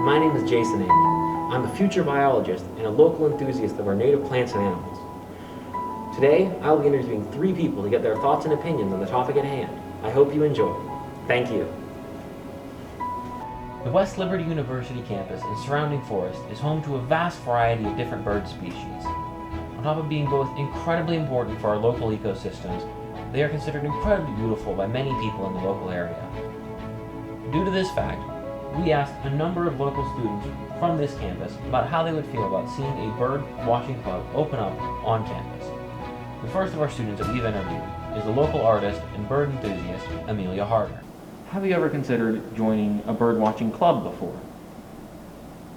My name is Jason Amy. I'm a future biologist and a local enthusiast of our native plants and animals. Today, I'll be interviewing 3 people to get their thoughts and opinions on the topic at hand. I hope you enjoy. Thank you. The West Liberty University campus and surrounding forest is home to a vast variety of different bird species. On top of being both incredibly important for our local ecosystems, they are considered incredibly beautiful by many people in the local area. Due to this fact, we asked a number of local students from this campus about how they would feel about seeing a bird watching club open up on campus. The first of our students that we've interviewed is the local artist and bird enthusiast, Amelia Harder. Have you ever considered joining a bird watching club before?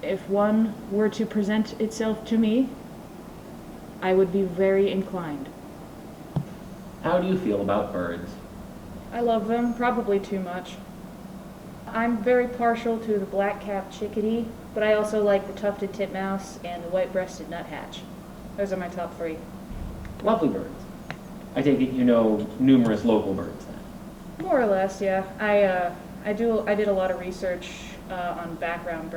If one were to present itself to me, I would be very inclined. How do you feel about birds? I love them, probably too much. I'm very partial to the black-capped chickadee, but I also like the tufted titmouse and the white-breasted nuthatch. Those are my top 3. Lovely birds. I take it you know numerous local birds then. More or less, yeah. I did a lot of research on backyard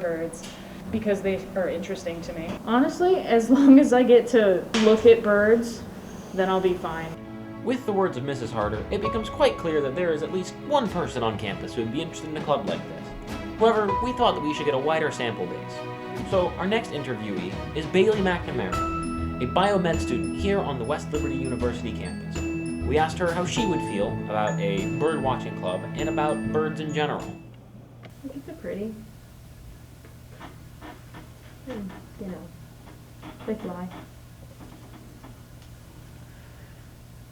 birds because they are interesting to me. Honestly, as long as I get to look at birds, then I'll be fine. With the words of Mrs. Harder, it becomes quite clear that there is at least one person on campus who would be interested in a club like this. However, we thought that we should get a wider sample base. So our next interviewee is Bailey McNamara, a biomed student here on the West Liberty University campus. We asked her how she would feel about a bird watching club and about birds in general. I think they're pretty. And, they fly.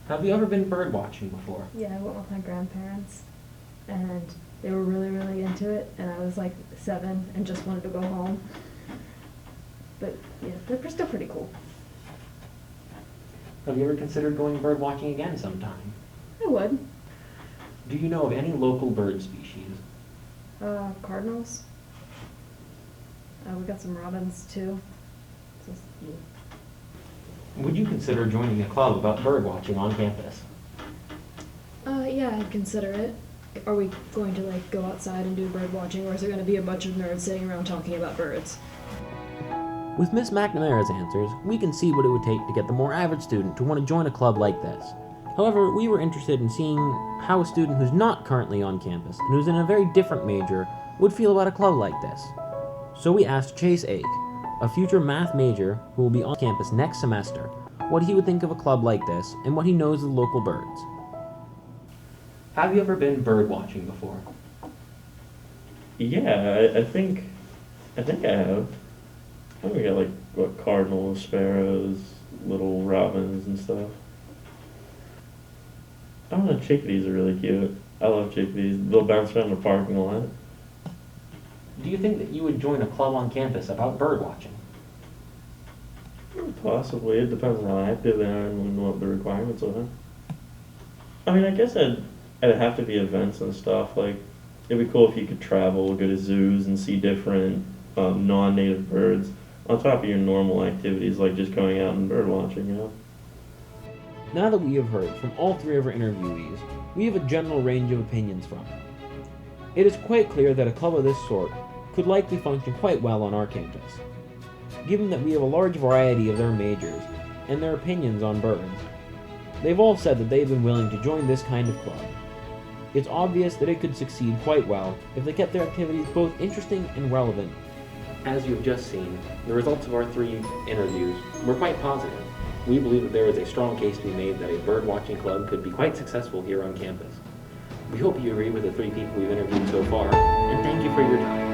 Have you ever been bird watching before? Yeah, I went with my grandparents, and they were really, really into it, and I was like 7 and just wanted to go home. But yeah, they're still pretty cool. Have you ever considered going bird watching again sometime? I would. Do you know of any local bird species? Cardinals. We got some robins too. So, yeah. Would you consider joining a club about bird watching on campus? Yeah, I'd consider it. Are we going to go outside and do bird watching, or is there going to be a bunch of nerds sitting around talking about birds? With Miss McNamara's answers, we can see what it would take to get the more average student to want to join a club like this. However, we were interested in seeing how a student who's not currently on campus and who's in a very different major would feel about a club like this. So we asked Chase Ake, a future math major who will be on campus next semester, what he would think of a club like this and what he knows of the local birds. Have you ever been bird watching before? Yeah, I think I have. I think we got cardinals, sparrows, little robins and stuff. I don't know, chickadees are really cute. I love chickadees. They'll bounce around the parking lot. Do you think that you would join a club on campus about bird watching? Possibly. It depends on how active they are and what the requirements are. I mean, I guess it'd have to be events and stuff. It'd be cool if you could travel, go to zoos, and see different non-native birds on top of your normal activities, like just going out and bird watching, Now that we have heard from all 3 of our interviewees, we have a general range of opinions from them. It is quite clear that a club of this sort could likely function quite well on our campus. Given that we have a large variety of their majors and their opinions on birds, they've all said that they've been willing to join this kind of club. It's obvious that it could succeed quite well if they kept their activities both interesting and relevant. As you have just seen, the results of our 3 interviews were quite positive. We believe that there is a strong case to be made that a bird watching club could be quite successful here on campus. We hope you agree with the 3 people we've interviewed so far, and thank you for your time.